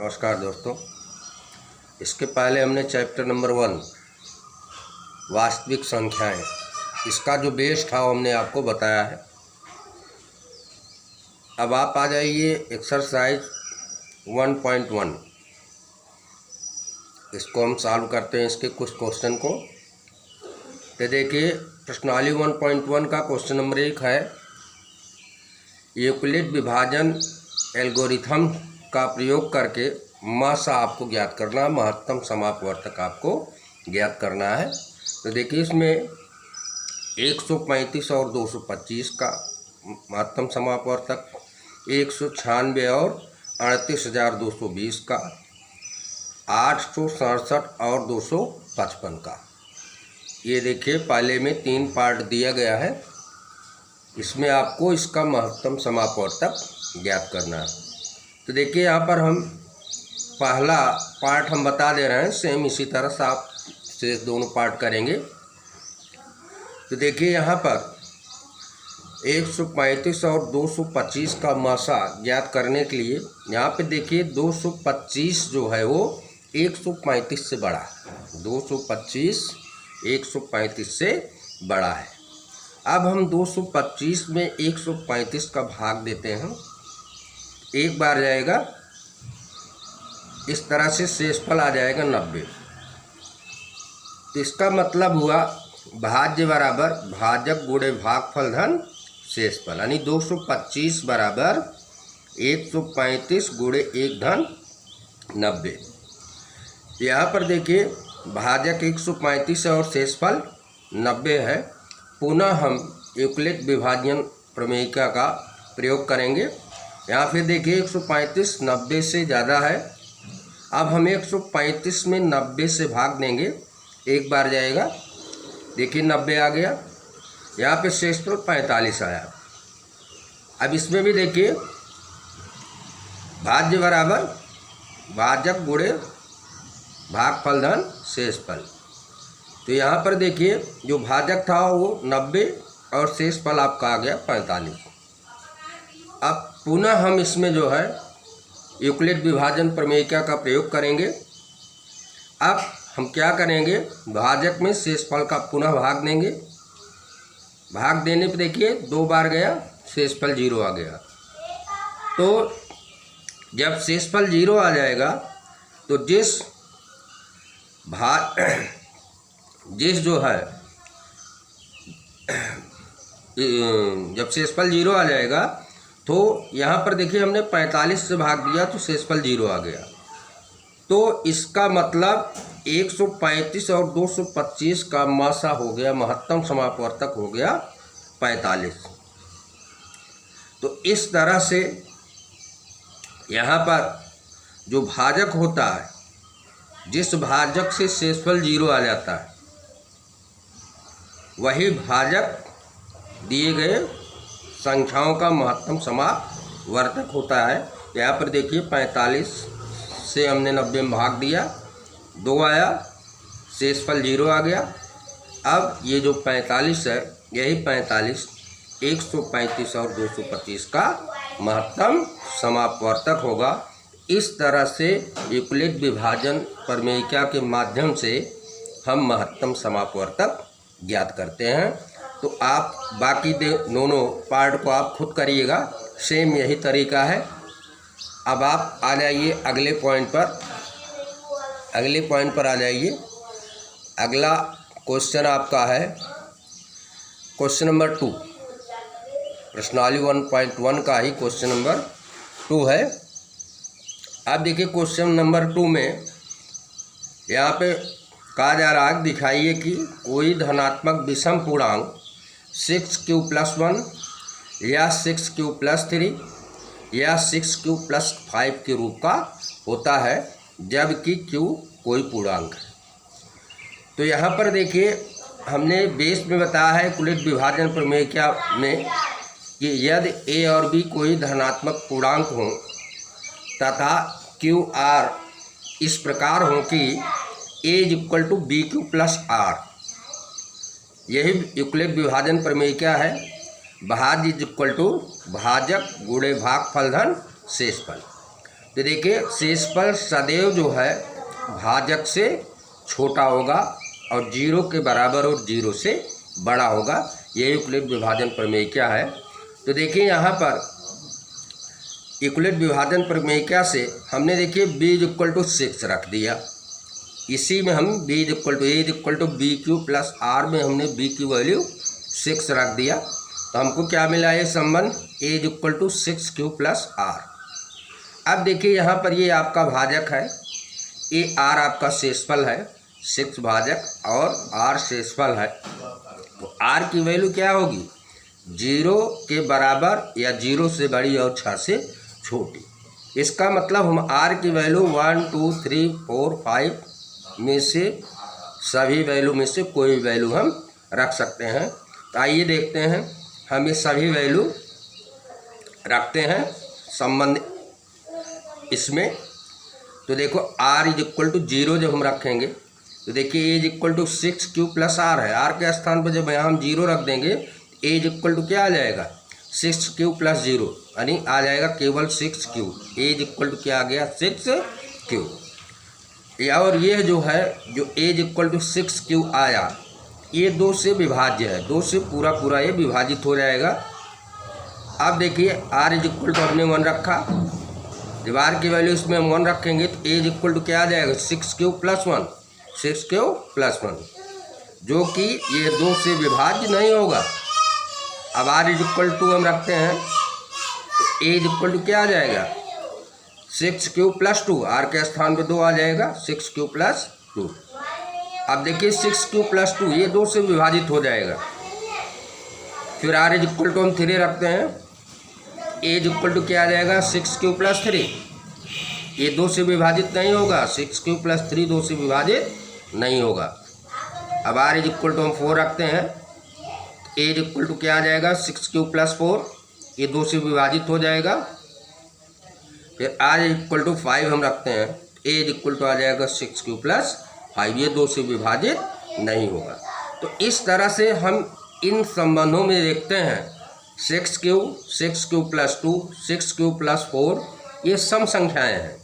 नमस्कार दोस्तों। इसके पहले हमने चैप्टर नंबर 1 वास्तविक संख्याएं, इसका जो बेस था वो हमने आपको बताया है। अब आप आ जाइए एक्सरसाइज 1.1। इसको हम सॉल्व करते हैं, इसके कुछ क्वेश्चन को। तो देखिए प्रश्नावली 1.1 का क्वेश्चन नंबर 1 है, यूक्लिड विभाजन एल्गोरिथम का प्रयोग करके मासा आपको ज्ञात करना है, महत्तम समापवर्तक आपको ज्ञात करना है। तो देखिए इसमें 135 और 225 का महत्तम समापवर्तक, 196 और 38,220 का, 867 और 255 का। ये देखिए पहले में 3 पार्ट दिया गया है, इसमें आपको इसका महत्तम समापवर्तक ज्ञात करना है। तो देखिए यहाँ पर हम पहला पार्ट हम बता दे रहे हैं, सेम इसी तरह से आप शेष दोनों पार्ट करेंगे। तो देखिए यहाँ पर 135 और 225 का मासा ज्ञात करने के लिए यहाँ पे देखिए 225 जो है वो 135 से बड़ा है। 225 135 से बड़ा है। अब हम 225 में 135 का भाग देते हैं, एक बार जाएगा, इस तरह से शेषफल आ जाएगा 90। तो इसका मतलब हुआ भाज्य बराबर भाजक गुणे भागफल धन शेषफल, यानी 225 बराबर 135 गुणे 1 धन 90। यहाँ पर देखिए भाजक 135 और शेषफल 90 है। पुनः हम यूक्लिड विभाजन प्रमेयिका का प्रयोग करेंगे। यहाँ फिर देखिए 135 90 से ज़्यादा है। अब हम 135 में 90 से भाग देंगे, एक बार जाएगा, देखिए 90 आ गया। यहाँ पे शेषफल 45 आया। अब इसमें भी देखिए भाज्य बराबर भाजक गुणे भागफल धन शेषफल। तो यहाँ पर देखिए जो भाजक था वो 90 और शेषफल आपका आ गया 45। अब पुनः हम इसमें जो है यूक्लिड विभाजन प्रमेयिका का प्रयोग करेंगे। अब हम क्या करेंगे, भाजक में शेषफल का पुनः भाग देंगे। भाग देने पर देखिए 2 बार गया, शेषफल 0 आ गया। तो जब शेषफल 0 आ जाएगा तो जिस जो है जब शेषफल 0 आ जाएगा तो यहाँ पर देखिए हमने 45 से भाग दिया तो शेषफल 0 आ गया। तो इसका मतलब 135 और 225 का मासा हो गया, महत्तम समापवर्तक हो गया 45। तो इस तरह से यहाँ पर जो भाजक होता है, जिस भाजक से शेषफल 0 आ जाता है, वही भाजक दिए गए संख्याओं का महत्तम समापवर्तक होता है। यहाँ पर देखिए 45 से हमने 90 में भाग दिया, 2 आया, शेषफल 0 आ गया। अब ये जो 45 है, यही 45 135 और 225 का महत्तम समापवर्तक होगा। इस तरह से यूक्लिड विभाजन प्रमेयिका के माध्यम से हम महत्तम समापवर्तक ज्ञात करते हैं। तो आप बाकी दोनों पार्ट को आप खुद करिएगा, सेम यही तरीका है। अब आप आ जाइए अगले पॉइंट पर आ जाइए। अगला क्वेश्चन आपका है क्वेश्चन नंबर 2, प्रश्नावली 1.1 का ही क्वेश्चन नंबर 2 है। अब देखिए क्वेश्चन नंबर 2 में यहाँ पे कहा जा रहा है, दिखाइए कि कोई धनात्मक विषम पूर्णांक 6q+1 या 6q+3 या 6q+5 के रूप का होता है, जबकि q कोई पूर्णांक है। तो यहाँ पर देखिए हमने बेस में बताया है यूक्लिड विभाजन प्रमेयिका में कि यदि a और b कोई धनात्मक पूर्णांक हों तथा q r इस प्रकार हो कि a = bq+r, यही यूक्लिड विभाजन प्रमेयिका है। भाज्य = भाजक गुणे भागफल धन शेषफल। तो देखिए शेषफल सदैव जो है भाजक से छोटा होगा और 0 के बराबर और 0 से बड़ा होगा। ये यूक्लिड विभाजन प्रमेय क्या है। तो देखिए यहाँ पर यूक्लिड विभाजन प्रमेय से हमने देखिए b = 6 रख दिया। इसी में हम b = b³ प्लस r में हमने b की वैल्यू 6 रख दिया। तो हमको क्या मिला ये संबंध a = 6³ प्लस r। अब देखिए यहाँ पर ये आपका भाजक है, ये r आपका शेषफल है, 6 भाजक और r शेषफल है। तो r की वैल्यू क्या होगी 0 के बराबर या 0 से बड़ी और 6 से छोटी। इसका मतलब हम r की वैल्यू 1 2 3 4 5 में से सभी वैल्यू में से कोई वैल्यू हम रख सकते हैं। तो आइए देखते हैं, हम ये सभी वैल्यू रखते हैं संबंध इसमें। तो देखो r = 0 जब हम रखेंगे तो देखिए a = 6³ प्लस r है। r के स्थान पर जब यहाँ हम 0 रख देंगे a = क्या आ जाएगा 6³ प्लस 0 यानी आ जाएगा केवल 6³ a = क्या आ गया 6³ और ये जो है जो a = 6³ आया ये 2 से विभाज्य है, 2 से पूरा ये विभाजित हो जाएगा। अब देखिए r = हमने 1 रखा, जब r की वैल्यू इसमें हम 1 रखेंगे तो a = क्या आ जाएगा 6³ प्लस 1 6³ प्लस 1 जो कि ये 2 से विभाज्य नहीं होगा। अब r = हम रखते हैं तो a = क्या आ जाएगा 6³ प्लस 2, r के स्थान पे 2 आ जाएगा 6³ प्लस 2। अब देखिए 6³ प्लस 2 ये 2 से विभाजित हो जाएगा। फिर r = हम 3 रखते हैं, a = क्या आ जाएगा 6³ प्लस 3, ये 2 से विभाजित नहीं होगा, 6³ प्लस 3 2 से विभाजित नहीं होगा। अब r = हम 4 रखते हैं, a = क्या आ जाएगा 6³ प्लस 4, ये 2 से विभाजित हो जाएगा। फिर r = 5 हम रखते हैं, a = आ जाएगा 6³ प्लस 5, ये 2 से विभाजित नहीं होगा। तो इस तरह से हम इन संबंधों में देखते हैं 6³ प्लस 2 6³ प्लस 4 ये सम संख्याएं हैं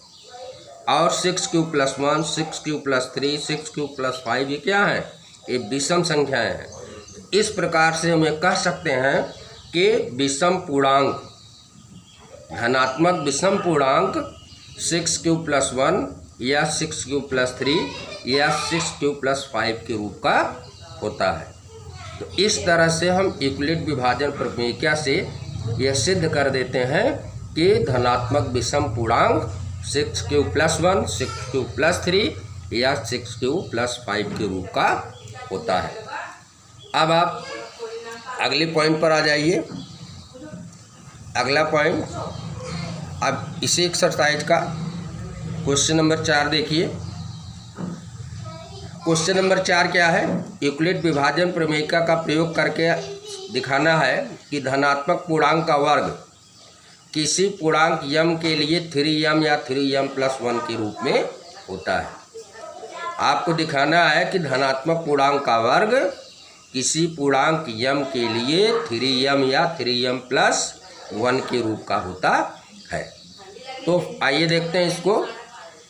और 6³ प्लस 1 6³ प्लस 3 6³ प्लस 5 ये क्या है ये विषम संख्याएं हैं। इस प्रकार से हम ये कह सकते हैं कि विषम पूर्णांक धनात्मक विषम पूर्णांक 6³ प्लस 1 या 6³ प्लस 3 या 6³ प्लस 5 के रूप का होता है। तो इस तरह से हम यूक्लिड विभाजन प्रमेय से यह सिद्ध कर देते हैं कि धनात्मक विषम पूर्णांक 6³ प्लस 1 6³ प्लस 3 या 6³ प्लस 5 के रूप का होता है। अब आप अगले पॉइंट पर आ जाइए। अगला पॉइंट, अब इसी एक्सरसाइज का क्वेश्चन नंबर 4 देखिए। क्वेश्चन नंबर 4 क्या है, यूक्लिड विभाजन प्रमेय का प्रयोग करके दिखाना है कि धनात्मक पूर्णांक का वर्ग किसी पूर्णांक m के लिए 3m या 3m प्लस 1 के रूप में होता है। आपको दिखाना है कि धनात्मक पूर्णांक का वर्ग किसी पूर्णांक m के लिए 3m या 3m प्लस 1 के रूप का होता है। तो आइए देखते हैं इसको।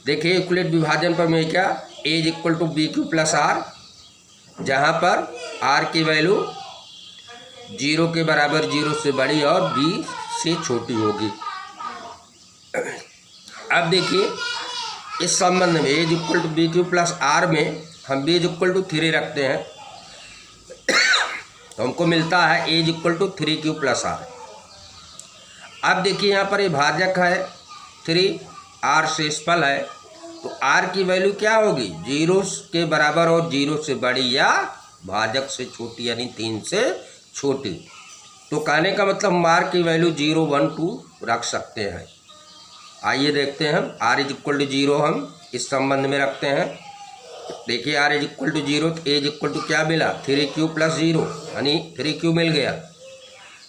देखिए यूक्लिड विभाजन प्रमेय क्या, a = b³ प्लस r, जहाँ पर r की वैल्यू 0 के बराबर 0 से बड़ी और b से छोटी होगी। अब देखिए इस संबंध में a = b³ प्लस r में हम b = 3 रखते हैं तो हमको मिलता है a = 3³ प्लस r। अब देखिए यहाँ पर ये भाजक है 3, r शेषफल है, तो r की वैल्यू क्या होगी 0 के बराबर और 0 से बड़ी या भाजक से छोटी यानी 3 से छोटी। तो कहने का मतलब हम r की वैल्यू 0 1 2 रख सकते हैं। आइए देखते हैं, हम r = 0 हम इस संबंध में रखते हैं। देखिए r = 0 तो a = क्या मिला 3³ प्लस 0 यानी 3³ मिल गया।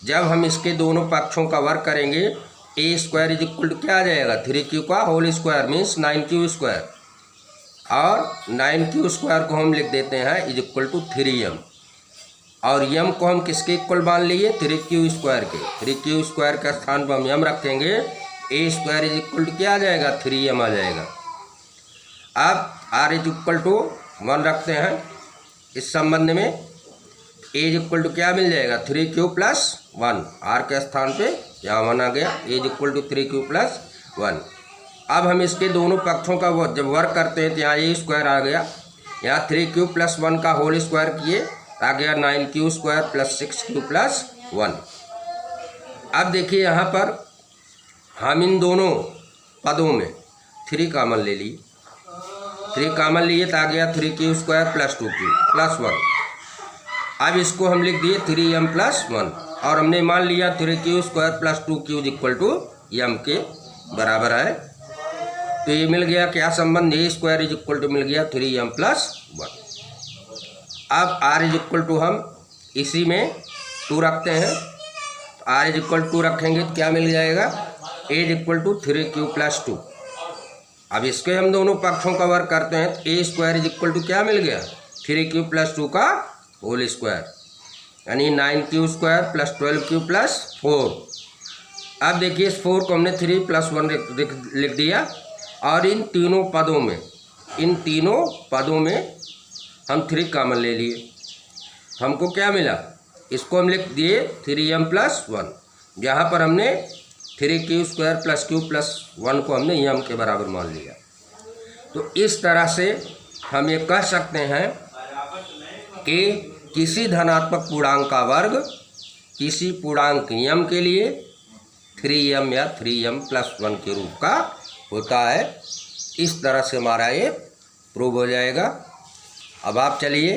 जब हम इसके दोनों पक्षों का वर्ग करेंगे a² क्या आ जाएगा 3³ का होल स्क्वायर मीन्स 9³ और 9³ को हम लिख देते हैं = 3m और m को हम किसके इक्वल मान लिए 3³ के। 3³ के स्थान पर हम m रखेंगे ए स्क्वायर इज इक्वल टू क्या आ जाएगा 3m आ जाएगा। अब r इज इक्वल टू 1 रखते हैं इस संबंध में, ए इज इक्वल टू क्या मिल जाएगा 3q प्लस 1, r के स्थान पे यहाँ 1 आ गया, a is equal to 3q plus 1। अब हम इसके दोनों पक्षों का जब वर्क करते हैं तो यहाँ ए स्क्वायर आ गया, यहाँ 3q प्लस 1 का होल स्क्वायर किए आ गया 9q square plus 6q plus 1। अब देखिए यहाँ पर हम इन दोनों पदों में 3 कॉमन ले लिए, 3 कॉमन लिए तो आ गया 3q square plus 2q plus 1। अब इसको हम लिख दिए 3m प्लस 1 और हमने मान लिया 3q square plus 2q is equal to m के बराबर है। तो ये मिल गया क्या संबंध, ए स्क्वायर इज इक्वल टू मिल गया 3m प्लस 1। अब r इज इक्वल टू हम इसी में 2 रखते हैं, तो r इज इक्वल टू रखेंगे तो क्या मिल जाएगा, a is equal to 3q plus 2। अब इसके हम दोनों पक्षों का वर्क करते हैं तो ए स्क्वायर इज इक्वल टू क्या मिल गया 3q प्लस 2 का होल स्क्वायर, यानी 9q square plus 12q plus 4। अब देखिए इस 4 को हमने 3 प्लस 1 लिख दिया और इन तीनों पदों में हम 3 कॉमन ले लिए, हमको क्या मिला, इसको हम लिख दिए 3m प्लस 1, जहाँ पर हमने 3q square plus q plus 1 को हमने m के बराबर मान लिया। तो इस तरह से हम ये कह सकते हैं कि किसी धनात्मक पूर्णांक का वर्ग किसी पूर्णांक m के लिए 3m या 3m प्लस 1 के रूप का होता है। इस तरह से हमारा ये प्रूव हो जाएगा। अब आप चलिए